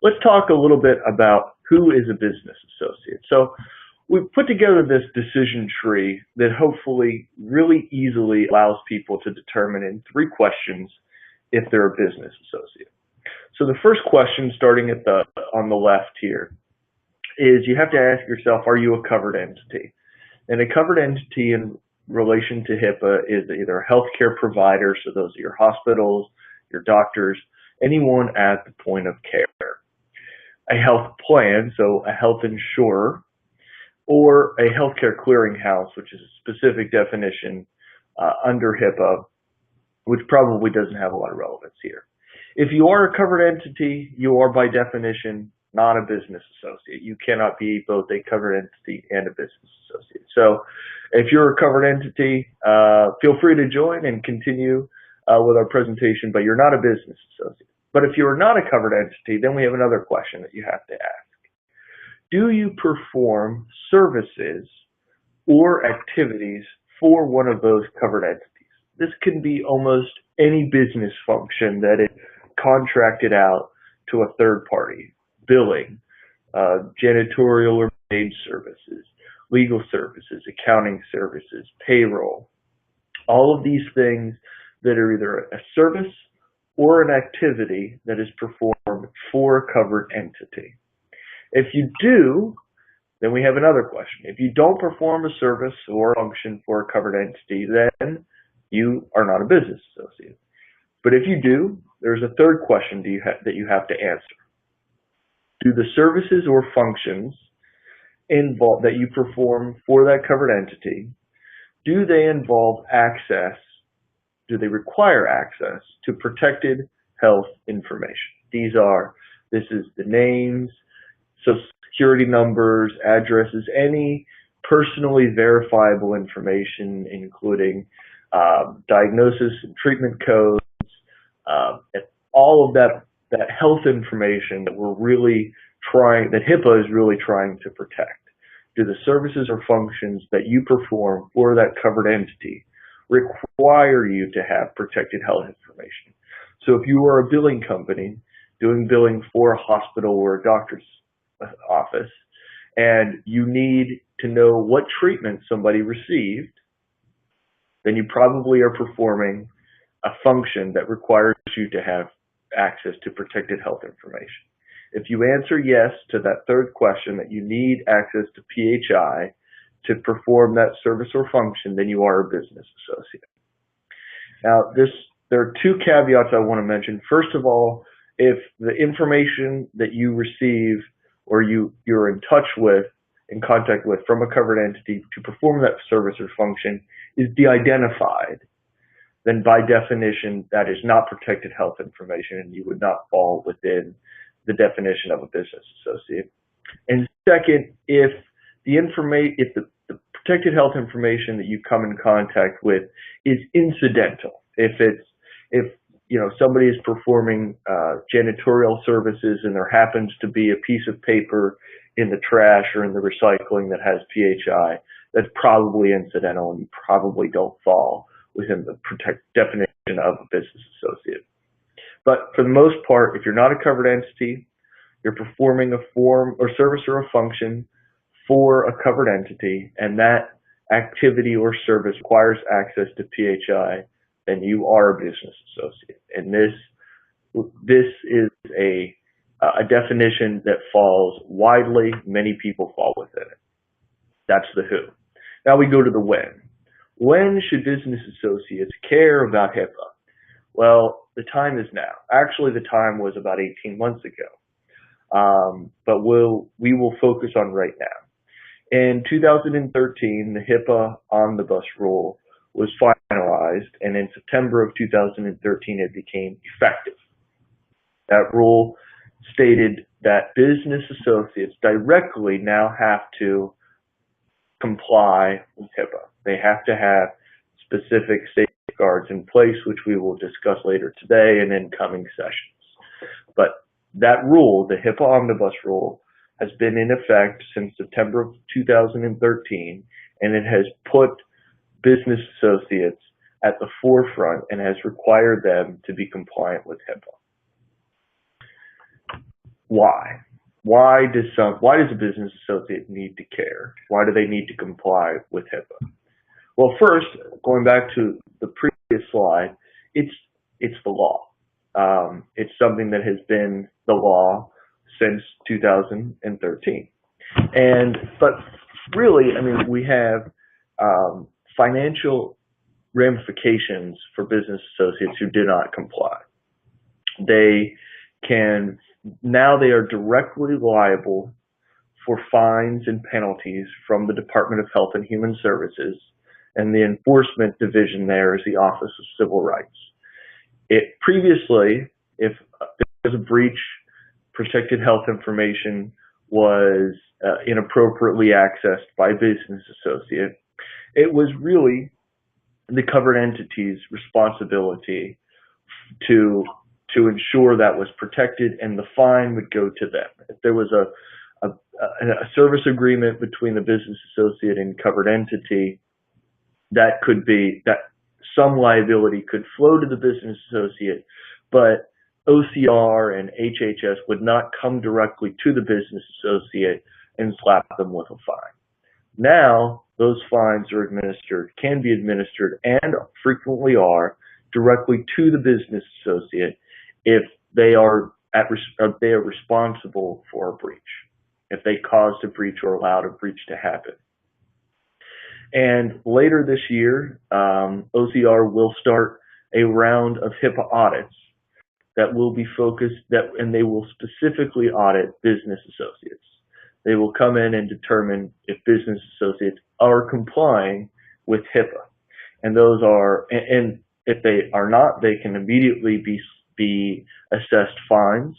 let's talk a little bit about who is a business associate. So we've put together this decision tree that hopefully really easily allows people to determine in 3 questions if they're a business associate. So the first question, starting at on the left here, is you have to ask yourself, are you a covered entity? And a covered entity in relation to HIPAA is either a healthcare provider, so those are your hospitals, your doctors, anyone at the point of care. A health plan, so a health insurer, or a healthcare clearinghouse, which is a specific definition under HIPAA, which probably doesn't have a lot of relevance here. If you are a covered entity, you are by definition not a business associate. You cannot be both a covered entity and a business associate. So if you're a covered entity, feel free to join and continue with our presentation, but you're not a business associate. But if you're not a covered entity, then we have another question that you have to ask. Do you perform services or activities for one of those covered entities? This can be almost any business function that is contracted out to a third party: billing, janitorial or maid services, legal services, accounting services, payroll. All of these things that are either a service or an activity that is performed for a covered entity. If you do, then we have another question. If you don't perform a service or function for a covered entity, then you are not a business associate. But if you do, there's a third question that you have to answer. Do the services or functions that you perform for that covered entity, do they involve access, do they require access to protected health information? This is the names, Social Security numbers, addresses, any personally verifiable information, including diagnosis and treatment codes, all of that health information that that HIPAA is really trying to protect. Do the services or functions that you perform for that covered entity require you to have protected health information? So if you are a billing company doing billing for a hospital or a doctor's office, and you need to know what treatment somebody received, then you probably are performing a function that requires you to have access to protected health information. If you answer yes to that third question, that you need access to PHI to perform that service or function, then you are a business associate. Now, there are 2 caveats I want to mention. First of all, if the information that you receive or you're in contact with from a covered entity to perform that service or function is de-identified, then by definition that is not protected health information and you would not fall within the definition of a business associate. And second, if the protected health information that you come in contact with is incidental, if somebody is performing janitorial services and there happens to be a piece of paper in the trash or in the recycling that has PHI, that's probably incidental and you probably don't fall within the definition of a business associate. But for the most part, if you're not a covered entity, you're performing a form or service or a function for a covered entity, and that activity or service requires access to PHI, then you are a business associate. And this is a definition that falls widely. Many people fall within it. That's the who. Now we go to the when. When should business associates care about HIPAA? Well, the time is now. Actually, the time was about 18 months ago. But we will focus on right now. In 2013, the HIPAA Omnibus Rule was finalized, and in September of 2013, it became effective. That rule stated that business associates directly now have to comply with HIPAA. They have to have specific safeguards in place, which we will discuss later today and in coming sessions. But that rule, the HIPAA Omnibus Rule, has been in effect since September of 2013, and it has put business associates at the forefront and has required them to be compliant with HIPAA. why? Why does a business associate need to care? Why do they need to comply with HIPAA? Well, first, going back to the previous slide, it's the law. It's something that has been the law since 2013. But really, I mean, we have financial ramifications for business associates who do not comply. They are directly liable for fines and penalties from the Department of Health and Human Services, and the enforcement division there is the Office of Civil Rights. Previously, if there was a breach, protected health information was inappropriately accessed by a business associate, it was really the covered entity's responsibility to ensure that was protected, and the fine would go to them. If there was a service agreement between the business associate and covered entity, that some liability could flow to the business associate, but OCR and HHS would not come directly to the business associate and slap them with a fine. Now, those fines can be administered, and frequently are, directly to the business associate if they are responsible for a breach, if they caused a breach or allowed a breach to happen. And later this year, OCR will start a round of HIPAA audits that will be and they will specifically audit business associates. They will come in and determine if business associates are complying with HIPAA. And and if they are not, they can immediately be assessed fines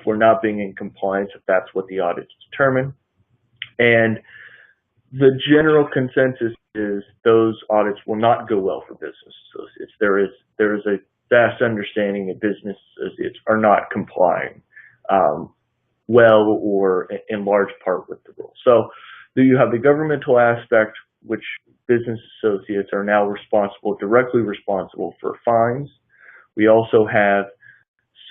for not being in compliance if that's what the audits determine. And the general consensus is those audits will not go well for business associates. There is a vast understanding that business associates are not complying well or in large part with the rules. So you have the governmental aspect, which business associates are now directly responsible for fines. We also have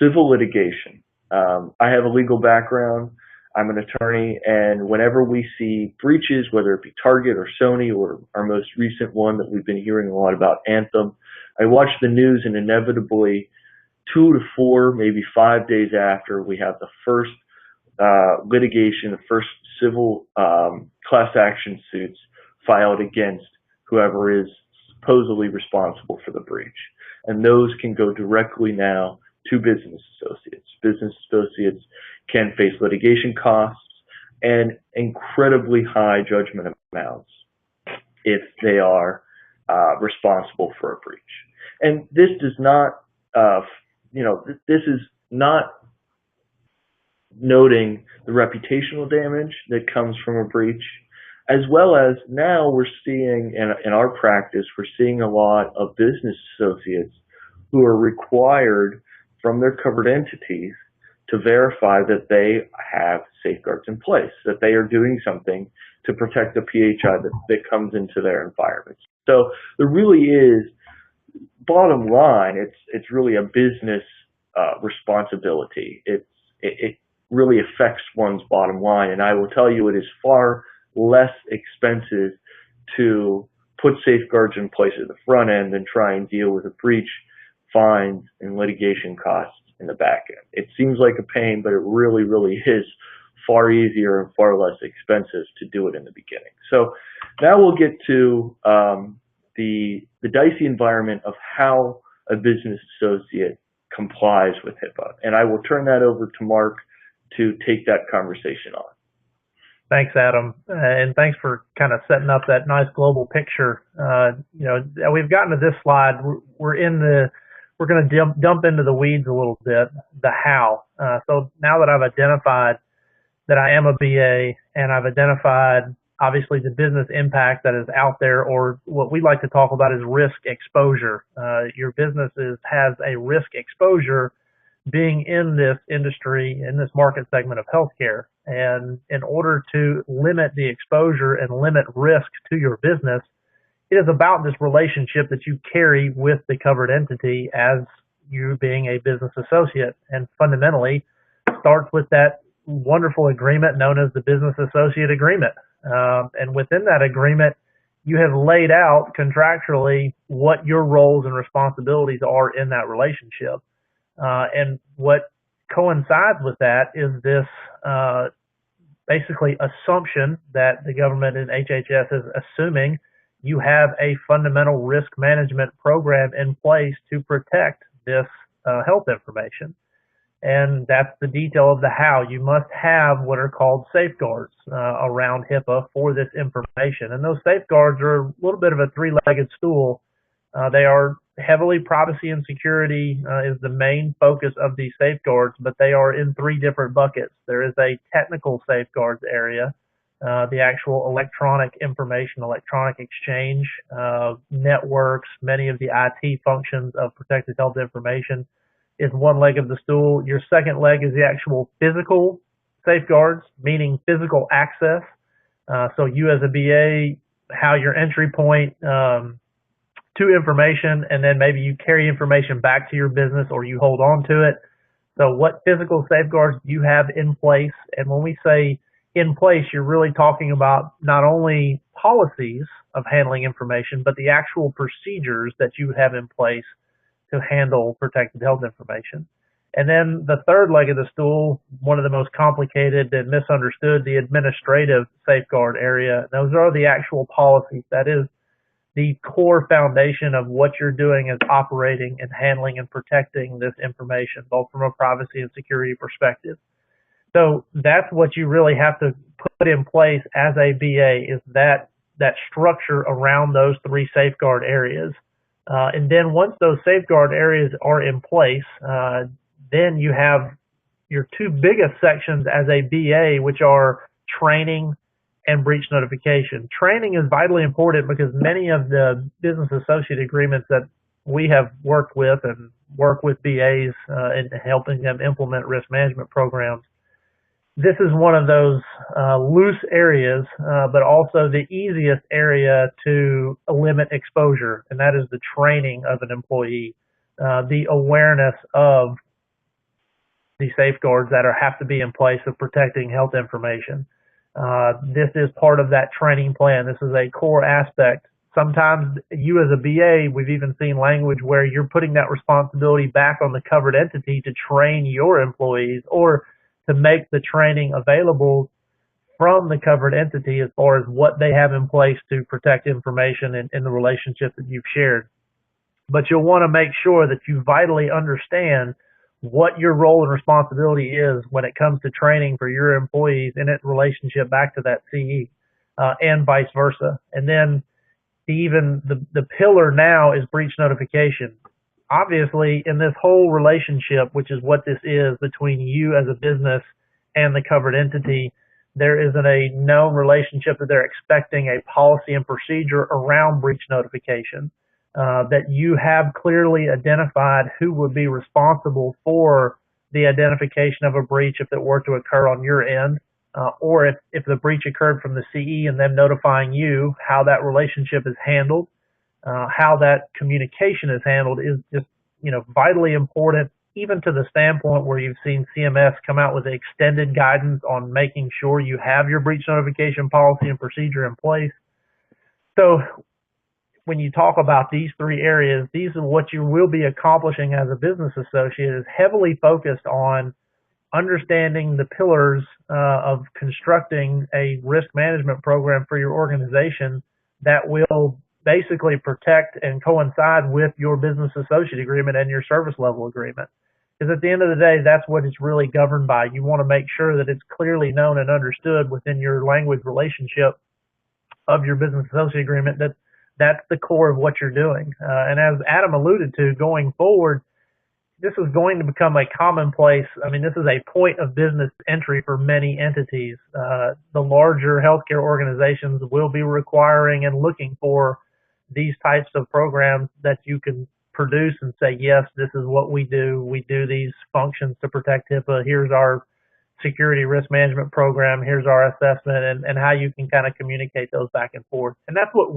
civil litigation. I have a legal background. I'm an attorney, and whenever we see breaches, whether it be Target or Sony or our most recent one that we've been hearing a lot about, Anthem, I watch the news, and inevitably 2 to 4, maybe 5 days after, we have the first litigation, the first civil class action suits filed against whoever is supposedly responsible for the breach. And those can go directly now to business associates. Business associates can face litigation costs and incredibly high judgment amounts if they are responsible for a breach. And this does not, this is not noting the reputational damage that comes from a breach, as well as now we're seeing, in our practice, we're seeing a lot of business associates who are required from their covered entities to verify that they have safeguards in place, that they are doing something to protect the PHI that comes into their environments. So there really is, bottom line, it's really a business responsibility. It really affects one's bottom line, and I will tell you it is far less expensive to put safeguards in place at the front end than try and deal with a breach, fines, and litigation costs in the back end. It seems like a pain, but it really, really is far easier and far less expensive to do it in the beginning. So now we'll get to the dicey environment of how a business associate complies with HIPAA. And I will turn that over to Mark to take that conversation on. Thanks, Adam, and thanks for kind of setting up that nice global picture. We've gotten to this slide. We're going to jump into the weeds a little bit, the how. So now that I've identified that I am a BA and I've identified obviously the business impact that is out there, or what we like to talk about is risk exposure. Your business has a risk exposure being in this industry, in this market segment of healthcare. And in order to limit the exposure and limit risk to your business, it is about this relationship that you carry with the covered entity as you being a business associate. And fundamentally, starts with that wonderful agreement known as the Business Associate Agreement. And within that agreement, you have laid out contractually what your roles and responsibilities are in that relationship. And what coincides with that is this basically assumption that the government and HHS is assuming you have a fundamental risk management program in place to protect this health information. And that's the detail of the how. You must have what are called safeguards around HIPAA for this information. And those safeguards are a little bit of a three-legged stool. They are heavily privacy and security is the main focus of these safeguards, but they are in three different buckets. There is a technical safeguards area, the actual electronic information, electronic exchange, networks, many of the IT functions of protected health information is one leg of the stool. Your second leg is the actual physical safeguards, meaning physical access. So you as a BA, how your entry point to information, and then maybe you carry information back to your business or you hold on to it. So what physical safeguards do you have in place? And when we say in place, you're really talking about not only policies of handling information, but the actual procedures that you have in place to handle protected health information. And then the third leg of the stool, one of the most complicated and misunderstood, the administrative safeguard area. Those are the actual policies. That is the core foundation of what you're doing as operating and handling and protecting this information, both from a privacy and security perspective. So that's what you really have to put in place as a BA, is that structure around those three safeguard areas. And then once those safeguard areas are in place, then you have your two biggest sections as a BA, which are training and breach notification. Training is vitally important because many of the business associate agreements that we have worked with and work with BAs in helping them implement risk management programs, this is one of those loose areas, but also the easiest area to limit exposure, and that is the training of an employee, the awareness of the safeguards that have to be in place of protecting health information. This is part of that training plan. This is a core aspect. Sometimes you as a BA, we've even seen language where you're putting that responsibility back on the covered entity to train your employees or to make the training available from the covered entity as far as what they have in place to protect information in the relationship that you've shared. But you'll want to make sure that you vitally understand what your role and responsibility is when it comes to training for your employees in its relationship back to that CE, and vice versa. And then even the pillar now is breach notification. Obviously, in this whole relationship, which is what this is between you as a business and the covered entity, there isn't a known relationship that they're expecting a policy and procedure around breach notification, that you have clearly identified who would be responsible for the identification of a breach if it were to occur on your end, or if the breach occurred from the CE and them notifying you, how that relationship is handled. How that communication is handled is just, vitally important, even to the standpoint where you've seen CMS come out with extended guidance on making sure you have your breach notification policy and procedure in place. So when you talk about these three areas, these are what you will be accomplishing as a business associate, is heavily focused on understanding the pillars of constructing a risk management program for your organization that will basically protect and coincide with your business associate agreement and your service level agreement. Because at the end of the day, that's what it's really governed by. You want to make sure that it's clearly known and understood within your language relationship of your business associate agreement that that's the core of what you're doing. And as Adam alluded to, going forward, this is going to become a commonplace. I mean, this is a point of business entry for many entities. The larger healthcare organizations will be requiring and looking for these types of programs that you can produce and say, yes, this is what we do. We do these functions to protect HIPAA. Here's our security risk management program. Here's our assessment, and how you can kind of communicate those back and forth. And that's what